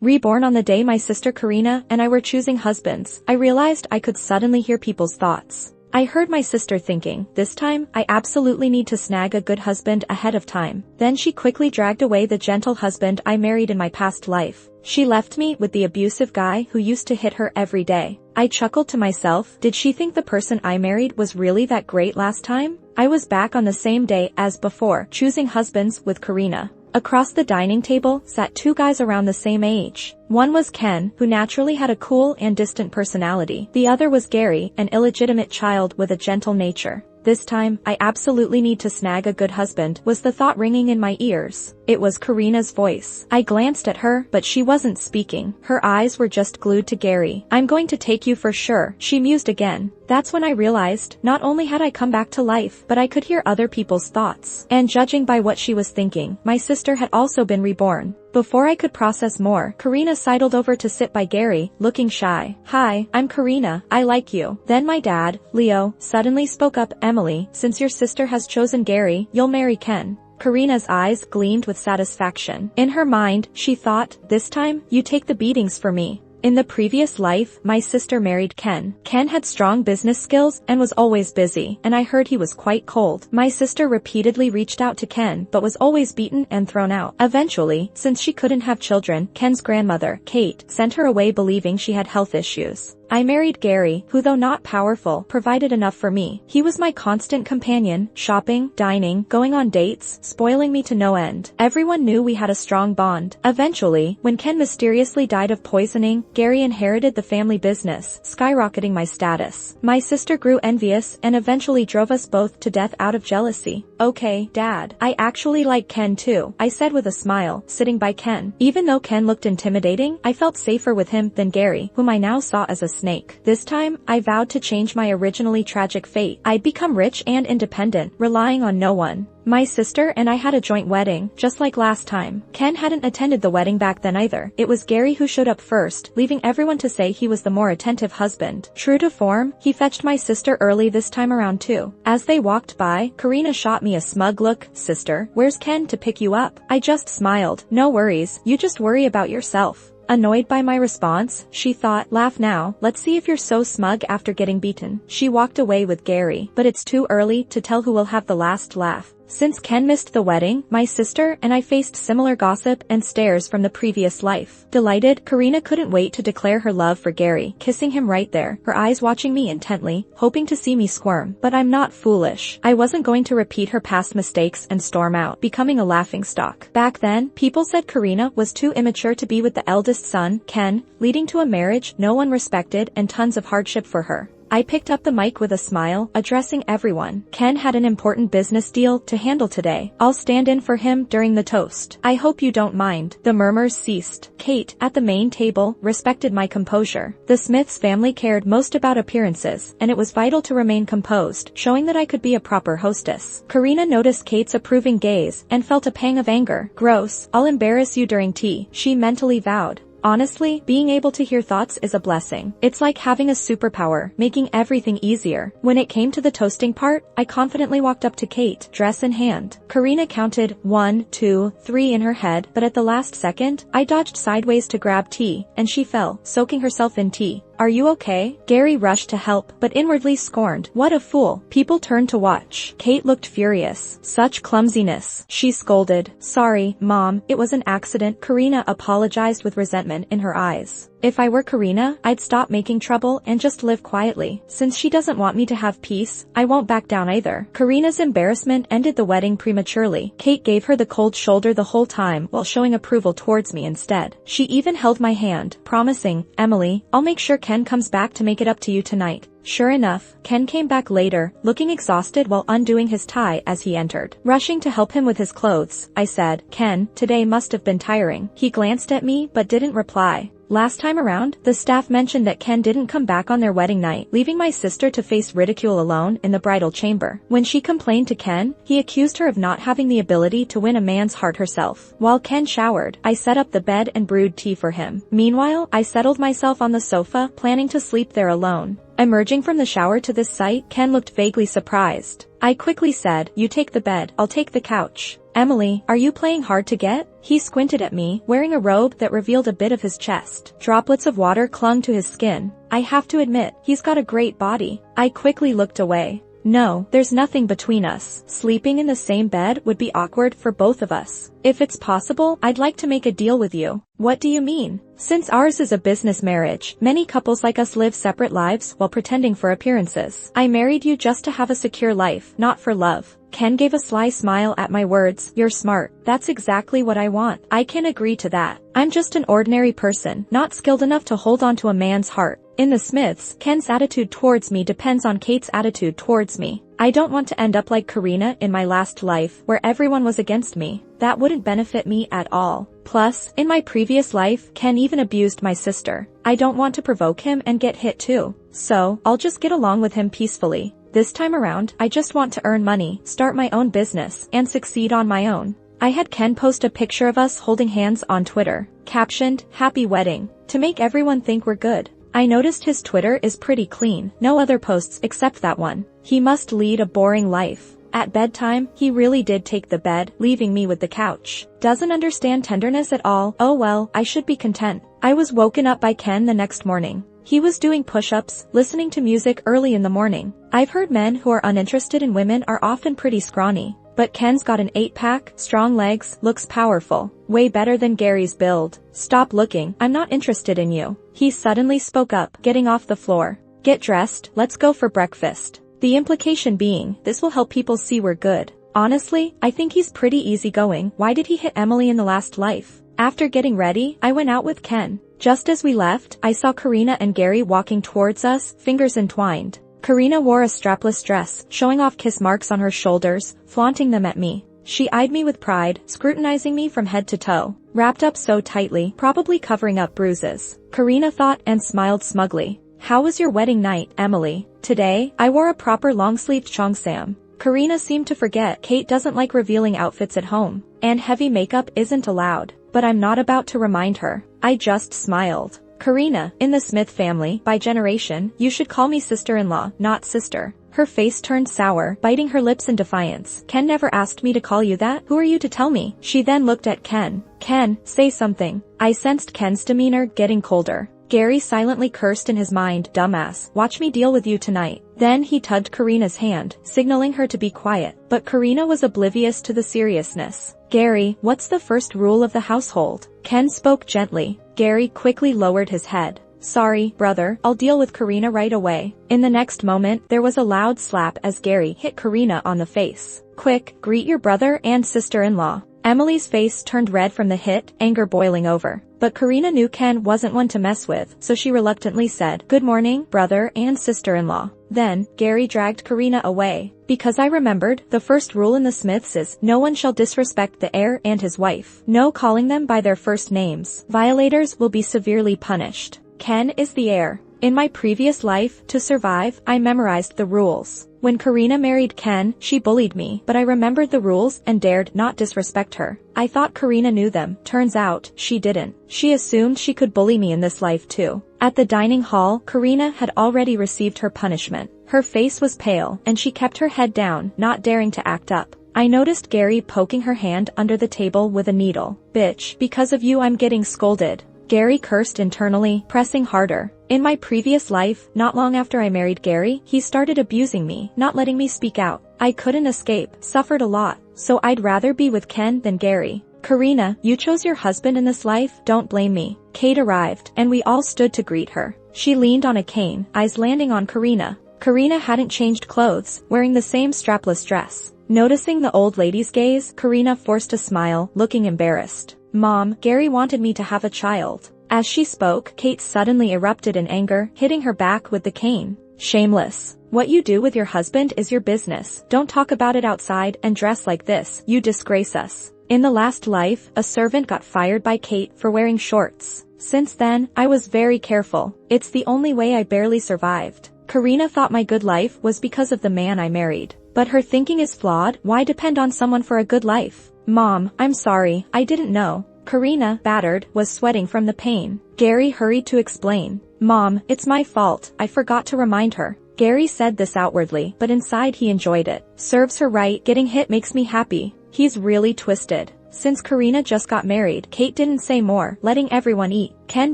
Reborn on the day my sister Karina and I were choosing husbands, I realized I could suddenly hear people's thoughts. I heard my sister thinking, this time, I absolutely need to snag a good husband ahead of time. Then she quickly dragged away the gentle husband I married in my past life. She left me with the abusive guy who used to hit her every day. I chuckled to myself, did she think the person I married was really that great last time? I was back on the same day as before, choosing husbands with Karina. Across the dining table sat two guys around the same age. One was Ken, who naturally had a cool and distant personality. The other was Gary, an illegitimate child with a gentle nature. This time, I absolutely need to snag a good husband, was the thought ringing in my ears. It was Karina's voice. I glanced at her, but she wasn't speaking. Her eyes were just glued to Gary. I'm going to take you for sure, she mused again. That's when I realized, not only had I come back to life, but I could hear other people's thoughts. And judging by what she was thinking, my sister had also been reborn. Before I could process more, Karina sidled over to sit by Gary, looking shy. Hi, I'm Karina, I like you. Then my dad, Leo, suddenly spoke up, Emily, since your sister has chosen Gary, you'll marry Ken. Karina's eyes gleamed with satisfaction. In her mind, she thought, this time, you take the beatings for me. In the previous life, my sister married Ken. Ken had strong business skills and was always busy, and I heard he was quite cold. My sister repeatedly reached out to Ken but was always beaten and thrown out. Eventually, since she couldn't have children, Ken's grandmother, Kate, sent her away believing she had health issues. I married Gary, who though not powerful, provided enough for me. He was my constant companion, shopping, dining, going on dates, spoiling me to no end. Everyone knew we had a strong bond. Eventually, when Ken mysteriously died of poisoning, Gary inherited the family business, skyrocketing my status. My sister grew envious and eventually drove us both to death out of jealousy. Okay, Dad, I actually like Ken too, I said with a smile, sitting by Ken. Even though Ken looked intimidating, I felt safer with him than Gary, whom I now saw as a snake. This time, I vowed to change my originally tragic fate. I'd become rich and independent, relying on no one. My sister and I had a joint wedding, just like last time. Ken hadn't attended the wedding back then either. It was Gary who showed up first, leaving everyone to say he was the more attentive husband. True to form, he fetched my sister early this time around too. As they walked by, Karina shot me a smug look. Sister, where's Ken to pick you up? I just smiled. No worries, you just worry about yourself. Annoyed by my response, she thought, laugh now, let's see if you're so smug after getting beaten. She walked away with Gary, but it's too early to tell who will have the last laugh. Since Ken missed the wedding, my sister and I faced similar gossip and stares from the previous life. Delighted, Karina couldn't wait to declare her love for Gary, kissing him right there, her eyes watching me intently, hoping to see me squirm. But I'm not foolish. I wasn't going to repeat her past mistakes and storm out, becoming a laughingstock. Back then, people said Karina was too immature to be with the eldest son, Ken, leading to a marriage no one respected and tons of hardship for her. I picked up the mic with a smile, addressing everyone. Ken had an important business deal to handle today. I'll stand in for him during the toast. I hope you don't mind. The murmurs ceased. Kate, at the main table, respected my composure. The Smiths family cared most about appearances, and it was vital to remain composed, showing that I could be a proper hostess. Karina noticed Kate's approving gaze, and felt a pang of anger. Gross, I'll embarrass you during tea, she mentally vowed. Honestly, being able to hear thoughts is a blessing. It's like having a superpower, making everything easier. When it came to the toasting part, I confidently walked up to Kate, dress in hand. Karina counted 1, 2, 3 in her head, but at the last second, I dodged sideways to grab tea, and she fell, soaking herself in tea. Are you okay? Gary rushed to help, but inwardly scorned. What a fool. People turned to watch. Kate looked furious. Such clumsiness. She scolded. Sorry, Mom, it was an accident. Karina apologized with resentment in her eyes. If I were Karina, I'd stop making trouble and just live quietly. Since she doesn't want me to have peace, I won't back down either. Karina's embarrassment ended the wedding prematurely. Kate gave her the cold shoulder the whole time while showing approval towards me instead. She even held my hand, promising, Emily, I'll make sure Ken comes back to make it up to you tonight. Sure enough, Ken came back later, looking exhausted while undoing his tie as he entered. Rushing to help him with his clothes, I said, Ken, today must have been tiring. He glanced at me but didn't reply. Last time around, the staff mentioned that Ken didn't come back on their wedding night, leaving my sister to face ridicule alone in the bridal chamber. When she complained to Ken, he accused her of not having the ability to win a man's heart herself. While Ken showered, I set up the bed and brewed tea for him. Meanwhile, I settled myself on the sofa, planning to sleep there alone. Emerging from the shower to this sight, Ken looked vaguely surprised. I quickly said, you take the bed, I'll take the couch. Emily, are you playing hard to get? He squinted at me, wearing a robe that revealed a bit of his chest. Droplets of water clung to his skin. I have to admit, he's got a great body. I quickly looked away. No, there's nothing between us. Sleeping in the same bed would be awkward for both of us. If it's possible, I'd like to make a deal with you. What do you mean? Since ours is a business marriage, many couples like us live separate lives while pretending for appearances. I married you just to have a secure life, not for love. Ken gave a sly smile at my words. You're smart. That's exactly what I want. I can agree to that. I'm just an ordinary person, not skilled enough to hold on to a man's heart. In the Smiths, Ken's attitude towards me depends on Kate's attitude towards me. I don't want to end up like Karina in my last life, where everyone was against me. That wouldn't benefit me at all. Plus, in my previous life, Ken even abused my sister. I don't want to provoke him and get hit too. So, I'll just get along with him peacefully. This time around, I just want to earn money, start my own business, and succeed on my own. I had Ken post a picture of us holding hands on Twitter, captioned, "Happy Wedding," to make everyone think we're good. I noticed his Twitter is pretty clean, no other posts except that one. He must lead a boring life. At bedtime, he really did take the bed, leaving me with the couch. Doesn't understand tenderness at all. Oh well, I should be content. I was woken up by Ken the next morning. He was doing push-ups, listening to music early in the morning. I've heard men who are uninterested in women are often pretty scrawny. But Ken's got an 8-pack, strong legs, looks powerful. Way better than Gary's build. Stop looking, I'm not interested in you. He suddenly spoke up, getting off the floor. Get dressed, let's go for breakfast. The implication being, this will help people see we're good. Honestly, I think he's pretty easygoing. Why did he hit Emily in the last life? After getting ready, I went out with Ken. Just as we left, I saw Karina and Gary walking towards us, fingers entwined. Karina wore a strapless dress, showing off kiss marks on her shoulders, flaunting them at me. She eyed me with pride, scrutinizing me from head to toe. Wrapped up so tightly, probably covering up bruises. Karina thought and smiled smugly. How was your wedding night, Emily? Today, I wore a proper long-sleeved cheongsam. Karina seemed to forget Kate doesn't like revealing outfits at home, and heavy makeup isn't allowed. But I'm not about to remind her. I just smiled. Karina, in the Smith family, by generation, you should call me sister-in-law, not sister. Her face turned sour, biting her lips in defiance. Ken never asked me to call you that. Who are you to tell me? She then looked at Ken. Ken, say something. I sensed Ken's demeanor getting colder. Gary silently cursed in his mind, dumbass, watch me deal with you tonight. Then he tugged Karina's hand, signaling her to be quiet, but Karina was oblivious to the seriousness. Gary, what's the first rule of the household? Ken spoke gently. Gary quickly lowered his head. Sorry, brother, I'll deal with Karina right away. In the next moment, there was a loud slap as Gary hit Karina on the face. Quick, greet your brother and sister-in-law. Emily's face turned red from the hit, anger boiling over. But Karina knew Ken wasn't one to mess with, so she reluctantly said, Good morning, brother and sister-in-law. Then, Gary dragged Karina away. Because I remembered, the first rule in the Smiths is, no one shall disrespect the heir and his wife. No calling them by their first names. Violators will be severely punished. Ken is the heir. In my previous life, to survive, I memorized the rules. When Karina married Ken, she bullied me, but I remembered the rules and dared not disrespect her. I thought Karina knew them. Turns out, she didn't. She assumed she could bully me in this life too. At the dining hall, Karina had already received her punishment. Her face was pale, and she kept her head down, not daring to act up. I noticed Gary poking her hand under the table with a needle. Bitch, because of you I'm getting scolded. Gary cursed internally, pressing harder. In my previous life, not long after I married Gary, he started abusing me, not letting me speak out. I couldn't escape, suffered a lot, so I'd rather be with Ken than Gary. Karina, you chose your husband in this life, don't blame me. Kate arrived, and we all stood to greet her. She leaned on a cane, eyes landing on Karina. Karina hadn't changed clothes, wearing the same strapless dress. Noticing the old lady's gaze, Karina forced a smile, looking embarrassed. Mom, Gary wanted me to have a child. As she spoke, Kate suddenly erupted in anger, hitting her back with the cane. Shameless. What you do with your husband is your business. Don't talk about it outside and dress like this. You disgrace us. In the last life, a servant got fired by Kate for wearing shorts. Since then, I was very careful. It's the only way I barely survived. Karina thought my good life was because of the man I married. But her thinking is flawed. Why depend on someone for a good life? Mom, I'm sorry, I didn't know. Karina, battered, was sweating from the pain. Gary hurried to explain. Mom, it's my fault, I forgot to remind her. Gary said this outwardly, but inside he enjoyed it. Serves her right, getting hit makes me happy. He's really twisted. Since Karina just got married, Kate didn't say more, letting everyone eat. Ken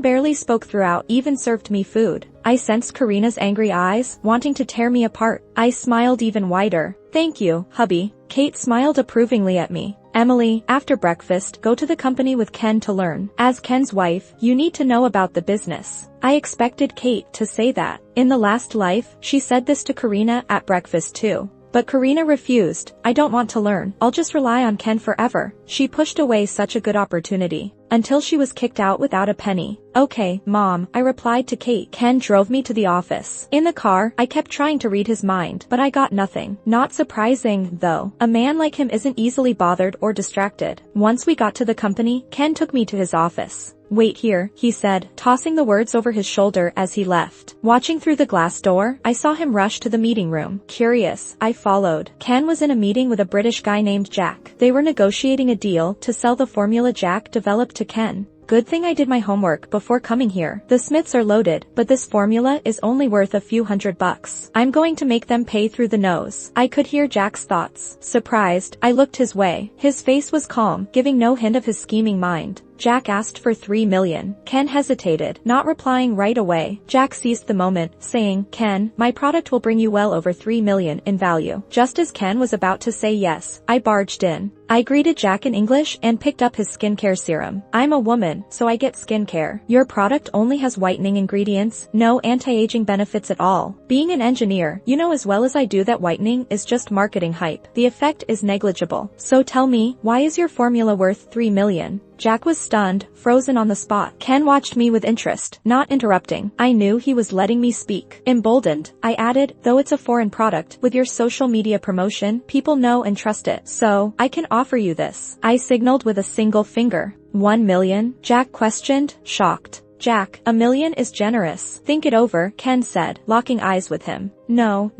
barely spoke throughout, even served me food. I sensed Karina's angry eyes, wanting to tear me apart. I smiled even wider. Thank you, hubby. Kate smiled approvingly at me. Emily, after breakfast, go to the company with Ken to learn. As Ken's wife, you need to know about the business. I expected Kate to say that. In the last life, she said this to Karina at breakfast too. But Karina refused. I don't want to learn. I'll just rely on Ken forever. She pushed away such a good opportunity. Until she was kicked out without a penny. Okay, Mom, I replied to Kate. Ken drove me to the office. In the car, I kept trying to read his mind, but I got nothing. Not surprising, though. A man like him isn't easily bothered or distracted. Once we got to the company, Ken took me to his office. Wait here, he said, tossing the words over his shoulder as he left. Watching through the glass door, I saw him rush to the meeting room. Curious, I followed. Ken was in a meeting with a British guy named Jack. They were negotiating a deal to sell the formula Jack developed to Ken. Good thing I did my homework before coming here. The Smiths are loaded, but this formula is only worth a few $100. I'm going to make them pay through the nose. I could hear Jack's thoughts. Surprised, I looked his way. His face was calm, giving no hint of his scheming mind. Jack asked for $3 million. Ken hesitated, not replying right away. Jack seized the moment, saying, Ken, my product will bring you well over $3 million in value. Just as Ken was about to say yes, I barged in. I greeted Jack in English and picked up his skincare serum. I'm a woman, so I get skincare. Your product only has whitening ingredients, no anti-aging benefits at all. Being an engineer, you know as well as I do that whitening is just marketing hype. The effect is negligible. So tell me, why is your formula worth $3 million? Jack was stunned, frozen on the spot. Ken watched me with interest, not interrupting. I knew he was letting me speak. Emboldened, I added, though it's a foreign product, with your social media promotion, people know and trust it. So, I can offer you this. I signaled with a single finger. $1 million? Jack questioned, shocked. Jack, $1 million is generous. Think it over, Ken said, locking eyes with him. No,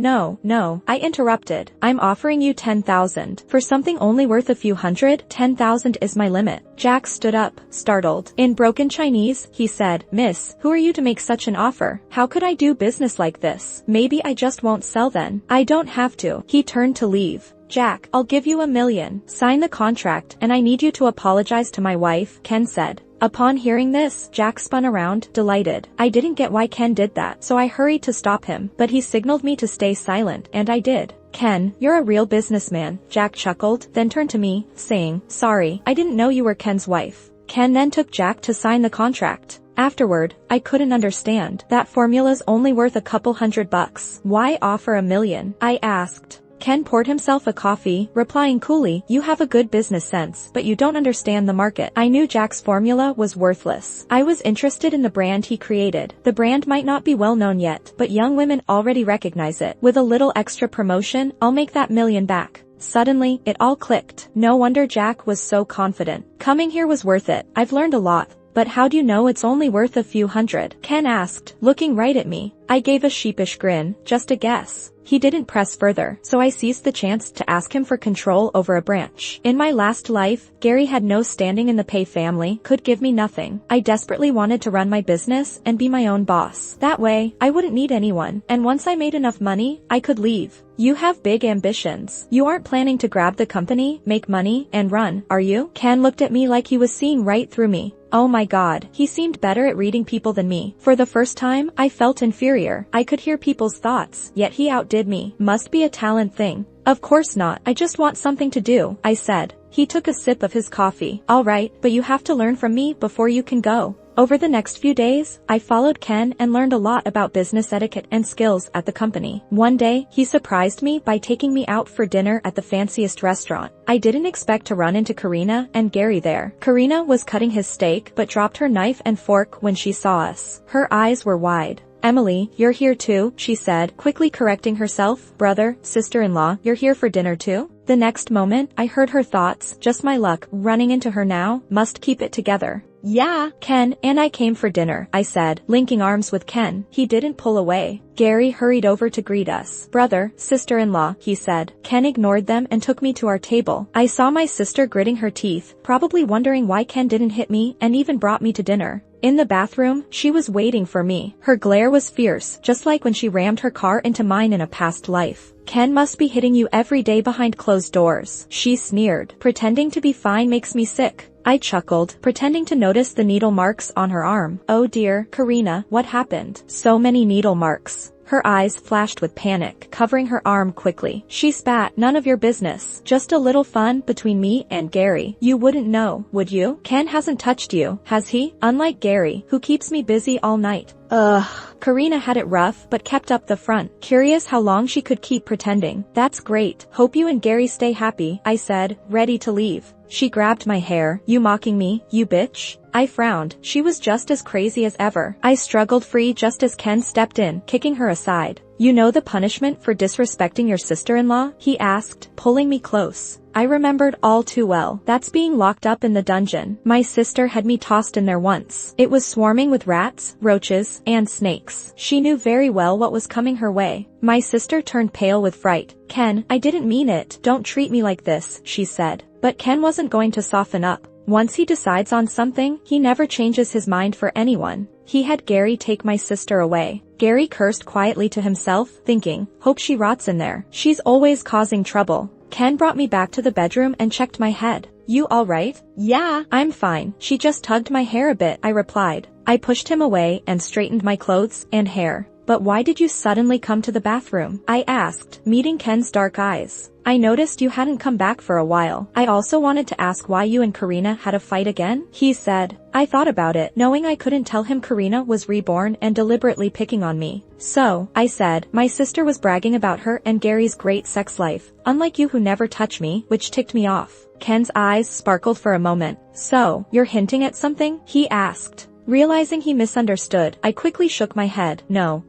I interrupted. I'm offering you $10,000. For something only worth a few hundred, $10,000 is my limit. Jack stood up, startled. In broken Chinese, he said, Miss, who are you to make such an offer? How could I do business like this? Maybe I just won't sell then. I don't have to. He turned to leave. Jack, I'll give you $1 million. Sign the contract, and I need you to apologize to my wife, Ken said. Upon hearing this, Jack spun around, delighted. I didn't get why Ken did that, so I hurried to stop him, but he signaled me to stay silent, and I did. Ken, you're a real businessman, Jack chuckled, then turned to me, saying, sorry, I didn't know you were Ken's wife. Ken then took Jack to sign the contract. Afterward, I couldn't understand. That formula's only worth a couple $100. Why offer $1 million? I asked. Ken poured himself a coffee, replying coolly, you have a good business sense, but you don't understand the market. I knew Jack's formula was worthless. I was interested in the brand he created. The brand might not be well known yet, but young women already recognize it. With a little extra promotion, I'll make that $1 million back. Suddenly, it all clicked. No wonder Jack was so confident. Coming here was worth it. I've learned a lot. But how do you know it's only worth a few hundred? Ken asked, looking right at me. I gave a sheepish grin, just a guess. He didn't press further, so I seized the chance to ask him for control over a branch. In my last life, Gary had no standing in the Pei family, could give me nothing. I desperately wanted to run my business and be my own boss. That way, I wouldn't need anyone, and once I made enough money, I could leave. You have big ambitions. You aren't planning to grab the company, make money, and run, are you? Ken looked at me like he was seeing right through me. Oh my god, he seemed better at reading people than me. For the first time, I felt inferior. I could hear people's thoughts, yet he outdid me. Must be a talent thing. Of course not, I just want something to do, I said. He took a sip of his coffee. Alright, but you have to learn from me before you can go. Over the next few days, I followed Ken and learned a lot about business etiquette and skills at the company. One day, he surprised me by taking me out for dinner at the fanciest restaurant. I didn't expect to run into Karina and Gary there. Karina was cutting his steak but dropped her knife and fork when she saw us. Her eyes were wide. Emily, you're here too, she said, quickly correcting herself. Brother, sister-in-law, you're here for dinner too? The next moment, I heard her thoughts, just my luck, running into her now, must keep it together. Yeah, Ken and I came for dinner, I said, linking arms with Ken. He didn't pull away. Gary hurried over to greet us. Brother, sister-in-law, he said. Ken ignored them and took me to our table. I saw my sister gritting her teeth, probably wondering why Ken didn't hit me and even brought me to dinner. In the bathroom, she was waiting for me. Her glare was fierce, just like when she rammed her car into mine in a past life. Ken must be hitting you every day behind closed doors, she sneered. Pretending to be fine makes me sick. I chuckled, pretending to notice the needle marks on her arm. Oh dear, Karina, what happened? So many needle marks. Her eyes flashed with panic, covering her arm quickly. She spat, none of your business. Just a little fun between me and Gary. You wouldn't know, would you? Ken hasn't touched you, has he? Unlike Gary, who keeps me busy all night. Ugh. Karina had it rough but kept up the front, curious how long she could keep pretending. That's great. Hope you and Gary stay happy, I said, ready to leave. She grabbed my hair. You mocking me, you bitch? I frowned. She was just as crazy as ever. I struggled free just as Ken stepped in, kicking her aside. You know the punishment for disrespecting your sister-in-law? He asked, pulling me close. I remembered all too well. That's being locked up in the dungeon. My sister had me tossed in there once. It was swarming with rats, roaches, and snakes. She knew very well what was coming her way. My sister turned pale with fright. Ken, I didn't mean it. Don't treat me like this, she said. But Ken wasn't going to soften up. Once he decides on something, he never changes his mind for anyone. He had Gary take my sister away. Gary cursed quietly to himself, thinking, hope she rots in there. She's always causing trouble. Ken brought me back to the bedroom and checked my head. You alright? Yeah, I'm fine. She just tugged my hair a bit, I replied. I pushed him away and straightened my clothes and hair. But why did you suddenly come to the bathroom? I asked, meeting Ken's dark eyes. I noticed you hadn't come back for a while. I also wanted to ask why you and Karina had a fight again. He said. I thought about it, knowing I couldn't tell him Karina was reborn and deliberately picking on me. So, I said, my sister was bragging about her and Gary's great sex life, unlike you who never touch me, which ticked me off. Ken's eyes sparkled for a moment. So, you're hinting at something? He asked. Realizing he misunderstood, I quickly shook my head. No,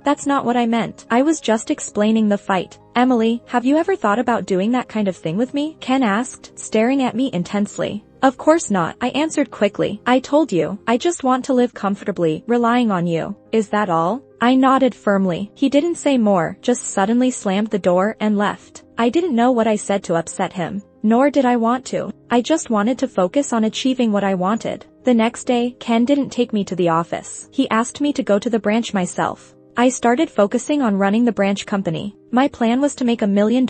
that's not what I meant. I was just explaining the fight. Emily, have you ever thought about doing that kind of thing with me? Ken asked, staring at me intensely. Of course not, I answered quickly. I told you, I just want to live comfortably, relying on you. Is that all? I nodded firmly. He didn't say more, just suddenly slammed the door and left. I didn't know what I said to upset him. Nor did I want to. I just wanted to focus on achieving what I wanted. The next day, Ken didn't take me to the office. He asked me to go to the branch myself. I started focusing on running the branch company. My plan was to make $1 million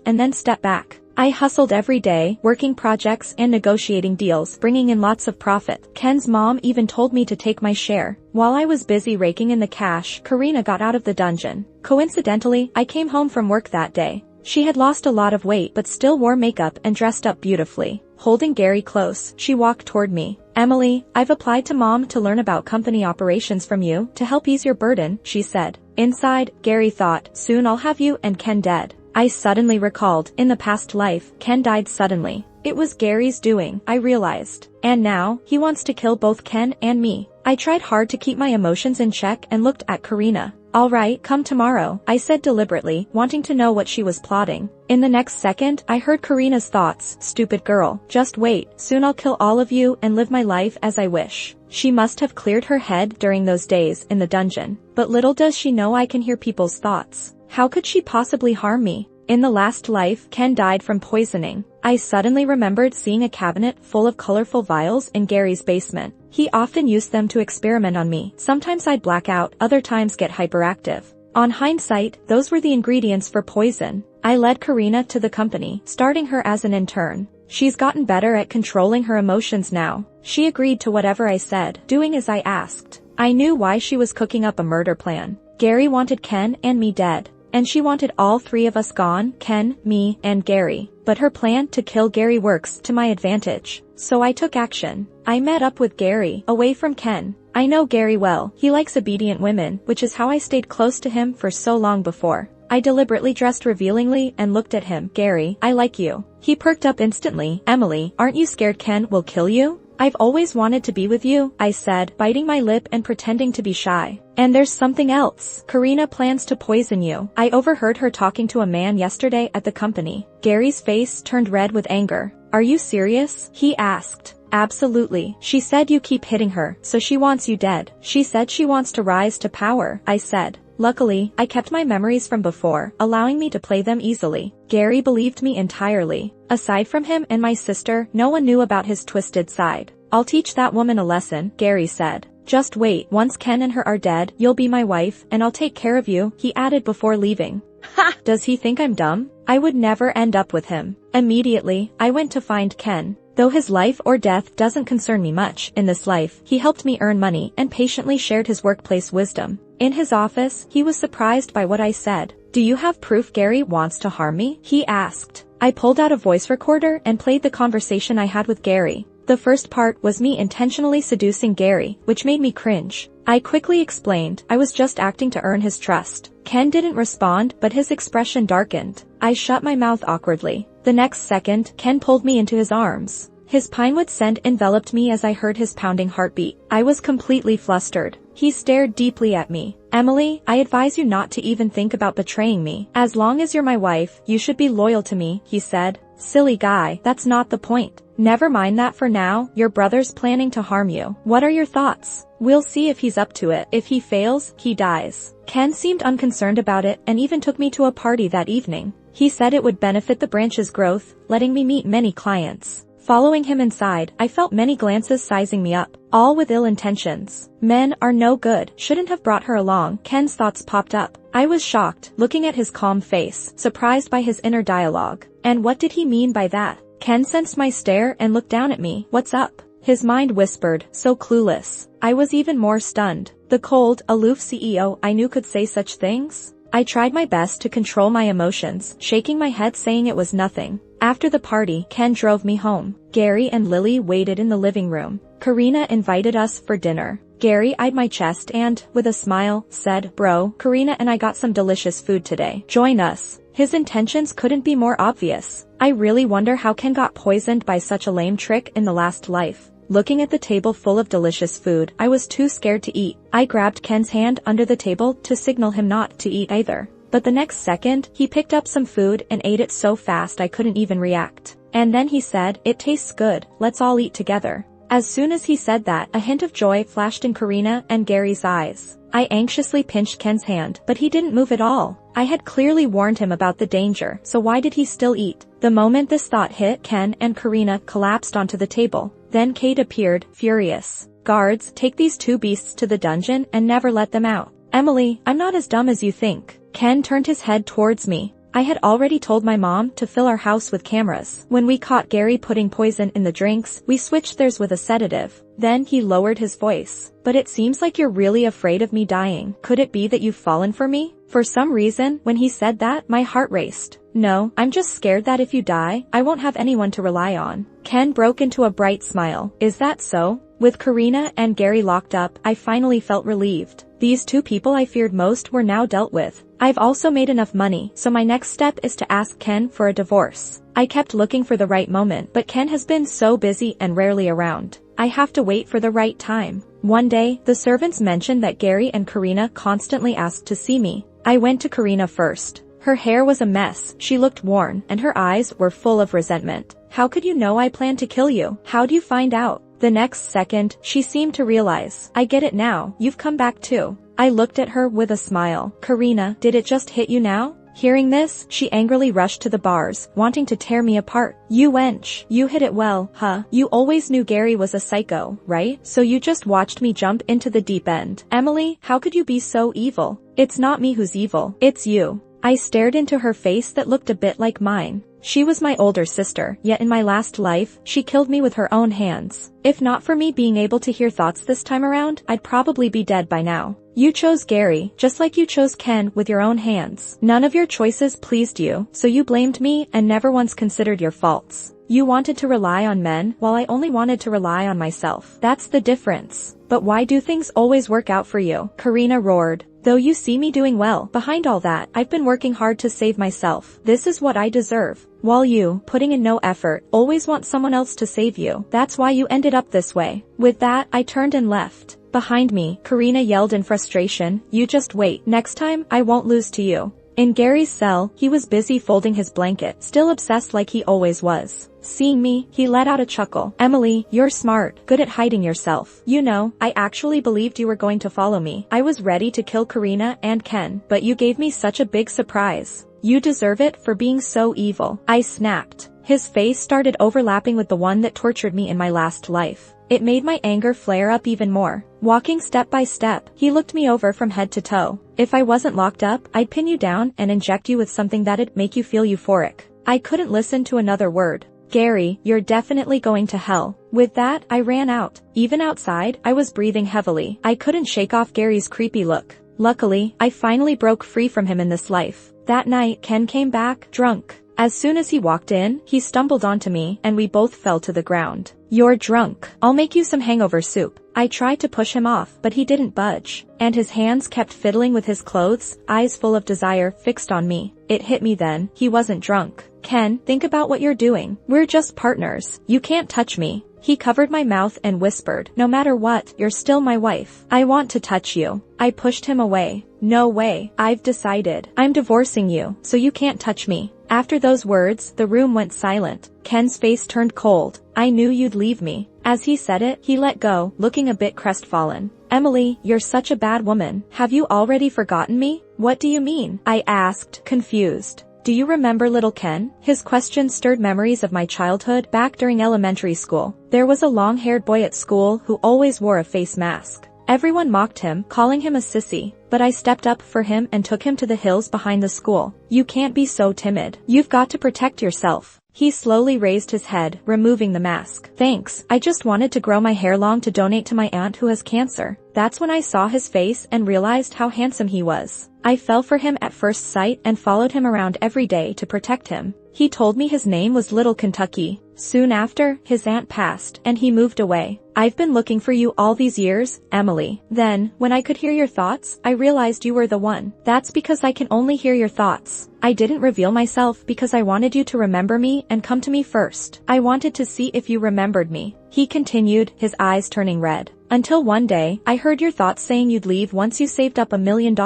and then step back. I hustled every day, working projects and negotiating deals, bringing in lots of profit. Ken's mom even told me to take my share. While I was busy raking in the cash, Karina got out of the dungeon. Coincidentally, I came home from work that day. She had lost a lot of weight but still wore makeup and dressed up beautifully. Holding Gary close, she walked toward me. Emily, I've applied to Mom to learn about company operations from you to help ease your burden, she said. Inside, Gary thought, soon I'll have you and Ken dead. I suddenly recalled, in the past life, Ken died suddenly. It was Gary's doing, I realized. And now, he wants to kill both Ken and me. I tried hard to keep my emotions in check and looked at Karina. Alright, come tomorrow, I said deliberately, wanting to know what she was plotting. In the next second, I heard Karina's thoughts, stupid girl, just wait, soon I'll kill all of you and live my life as I wish. She must have cleared her head during those days in the dungeon. But little does she know I can hear people's thoughts. How could she possibly harm me? In the last life, Ken died from poisoning. I suddenly remembered seeing a cabinet full of colorful vials in Gary's basement. He often used them to experiment on me. Sometimes I'd black out, other times get hyperactive. On hindsight, those were the ingredients for poison. I led Karina to the company, starting her as an intern. She's gotten better at controlling her emotions now. She agreed to whatever I said, doing as I asked. I knew why she was cooking up a murder plan. Gary wanted Ken and me dead. And she wanted all three of us gone, Ken, me, and Gary. But her plan to kill Gary works to my advantage. So I took action. I met up with Gary, away from Ken. I know Gary well. He likes obedient women, which is how I stayed close to him for so long before. I deliberately dressed revealingly and looked at him. Gary, I like you. He perked up instantly. Emily, aren't you scared Ken will kill you? I've always wanted to be with you, I said, biting my lip and pretending to be shy. And there's something else. Karina plans to poison you. I overheard her talking to a man yesterday at the company. Gary's face turned red with anger. Are you serious? He asked. Absolutely. She said you keep hitting her, so she wants you dead. She said she wants to rise to power, I said. Luckily, I kept my memories from before, allowing me to play them easily. Gary believed me entirely. Aside from him and my sister, no one knew about his twisted side. I'll teach that woman a lesson, Gary said. Just wait, once Ken and her are dead, you'll be my wife, and I'll take care of you, he added before leaving. Ha! Does he think I'm dumb? I would never end up with him. Immediately, I went to find Ken. Though his life or death doesn't concern me much in this life, he helped me earn money and patiently shared his workplace wisdom. In his office, he was surprised by what I said. Do you have proof Gary wants to harm me? He asked. I pulled out a voice recorder and played the conversation I had with Gary. The first part was me intentionally seducing Gary, which made me cringe. I quickly explained I was just acting to earn his trust. Ken didn't respond, but his expression darkened. I shut my mouth awkwardly. The next second, Ken pulled me into his arms. His pinewood scent enveloped me as I heard his pounding heartbeat. I was completely flustered. He stared deeply at me. Emily, I advise you not to even think about betraying me. As long as you're my wife, you should be loyal to me, he said. Silly guy, that's not the point. Never mind that for now, your brother's planning to harm you. What are your thoughts? We'll see if he's up to it. If he fails, he dies. Ken seemed unconcerned about it and even took me to a party that evening. He said it would benefit the branch's growth, letting me meet many clients. Following him inside, I felt many glances sizing me up, all with ill intentions. Men are no good, shouldn't have brought her along, Ken's thoughts popped up. I was shocked, looking at his calm face, surprised by his inner dialogue. And what did he mean by that? Ken sensed my stare and looked down at me. What's up? His mind whispered, so clueless. I was even more stunned. The cold, aloof CEO I knew could say such things? I tried my best to control my emotions, shaking my head saying it was nothing. After the party, Ken drove me home. Gary and Lily waited in the living room. Karina invited us for dinner. Gary eyed my chest and, with a smile, said, Bro, Karina and I got some delicious food today. Join us. His intentions couldn't be more obvious. I really wonder how Ken got poisoned by such a lame trick in the last life. Looking at the table full of delicious food, I was too scared to eat. I grabbed Ken's hand under the table to signal him not to eat either. But the next second, he picked up some food and ate it so fast I couldn't even react. And then he said, it tastes good, let's all eat together. As soon as he said that, a hint of joy flashed in Karina and Gary's eyes. I anxiously pinched Ken's hand, but he didn't move at all. I had clearly warned him about the danger, so why did he still eat? The moment this thought hit, Ken and Karina collapsed onto the table. Then Kate appeared, furious. Guards, take these two beasts to the dungeon and never let them out. Emily, I'm not as dumb as you think. Ken turned his head towards me. I had already told my mom to fill our house with cameras. When we caught Gary putting poison in the drinks, we switched theirs with a sedative. Then he lowered his voice. But it seems like you're really afraid of me dying. Could it be that you've fallen for me? For some reason, when he said that, my heart raced. No, I'm just scared that if you die, I won't have anyone to rely on. Ken broke into a bright smile. Is that so? With Karina and Gary locked up, I finally felt relieved. These two people I feared most were now dealt with. I've also made enough money, so my next step is to ask Ken for a divorce. I kept looking for the right moment, but Ken has been so busy and rarely around. I have to wait for the right time. One day, the servants mentioned that Gary and Karina constantly asked to see me. I went to Karina first. Her hair was a mess, she looked worn, and her eyes were full of resentment. How could you know I planned to kill you? How'd you find out? The next second, she seemed to realize. I get it now, you've come back too. I looked at her with a smile. Karina, did it just hit you now? Hearing this, she angrily rushed to the bars, wanting to tear me apart. You wench, you hit it well, huh? You always knew Gary was a psycho, right? So you just watched me jump into the deep end. Emily, how could you be so evil? It's not me who's evil, it's you. I stared into her face that looked a bit like mine. She was my older sister, yet in my last life, she killed me with her own hands. If not for me being able to hear thoughts this time around, I'd probably be dead by now. You chose Gary, just like you chose Ken with your own hands. None of your choices pleased you, so you blamed me and never once considered your faults. You wanted to rely on men, while I only wanted to rely on myself. That's the difference. But why do things always work out for you? Karina roared. Though you see me doing well, behind all that, I've been working hard to save myself. This is what I deserve. While you, putting in no effort, always want someone else to save you. That's why you ended up this way. With that, I turned and left. Behind me, Karina yelled in frustration, you just wait. Next time, I won't lose to you. In Gary's cell, he was busy folding his blanket, still obsessed like he always was. Seeing me, he let out a chuckle. Emily, you're smart, good at hiding yourself. You know, I actually believed you were going to follow me. I was ready to kill Karina and Ken, but you gave me such a big surprise. You deserve it for being so evil. I snapped. His face started overlapping with the one that tortured me in my last life. It made my anger flare up even more. Walking step by step, he looked me over from head to toe. If I wasn't locked up, I'd pin you down and inject you with something that'd make you feel euphoric. I couldn't listen to another word. Gary, you're definitely going to hell. With that, I ran out. Even outside, I was breathing heavily. I couldn't shake off Gary's creepy look. Luckily, I finally broke free from him in this life. That night, Ken came back, drunk. As soon as he walked in, he stumbled onto me and we both fell to the ground. You're drunk. I'll make you some hangover soup. I tried to push him off, but he didn't budge. And his hands kept fiddling with his clothes, eyes full of desire fixed on me. It hit me then, he wasn't drunk. Ken, think about what you're doing. We're just partners. You can't touch me. He covered my mouth and whispered, no matter what, you're still my wife. I want to touch you. I pushed him away. No way. I've decided. I'm divorcing you, so you can't touch me. After those words, the room went silent. Ken's face turned cold. I knew you'd leave me. As he said it, he let go, looking a bit crestfallen. Emily, you're such a bad woman. Have you already forgotten me? What do you mean? I asked, confused. Do you remember little Ken? His question stirred memories of my childhood back during elementary school. There was a long-haired boy at school who always wore a face mask. Everyone mocked him, calling him a sissy, but I stepped up for him and took him to the hills behind the school. You can't be so timid. You've got to protect yourself. He slowly raised his head, removing the mask. Thanks, I just wanted to grow my hair long to donate to my aunt who has cancer. That's when I saw his face and realized how handsome he was. I fell for him at first sight and followed him around every day to protect him. He told me his name was Little Kentucky. Soon after, his aunt passed, and he moved away. I've been looking for you all these years, Emily. Then, when I could hear your thoughts, I realized you were the one. That's because I can only hear your thoughts. I didn't reveal myself because I wanted you to remember me and come to me first. I wanted to see if you remembered me. He continued, his eyes turning red. Until one day, I heard your thoughts saying you'd leave once you saved up $1 million.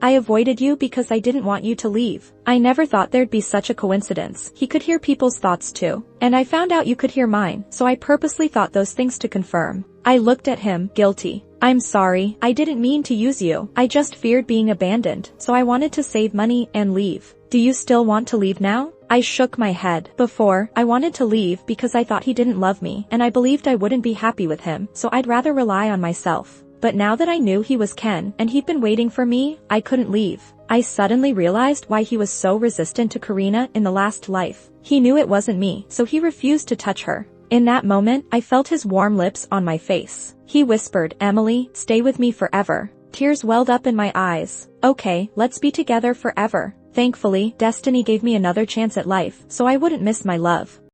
I avoided you because I didn't want you to leave. I never thought there'd be such a coincidence. He could hear people's thoughts too. And I found out you could hear mine, so I purposely thought those things to confirm. I looked at him, guilty. I'm sorry, I didn't mean to use you. I just feared being abandoned, so I wanted to save money and leave. Do you still want to leave now? I shook my head. Before, I wanted to leave because I thought he didn't love me, and I believed I wouldn't be happy with him, so I'd rather rely on myself. But now that I knew he was Ken, and he'd been waiting for me, I couldn't leave. I suddenly realized why he was so resistant to Karina in the last life. He knew it wasn't me, so he refused to touch her. In that moment, I felt his warm lips on my face. He whispered, Emily, stay with me forever. Tears welled up in my eyes. Okay, let's be together forever. Thankfully, destiny gave me another chance at life, so I wouldn't miss my love.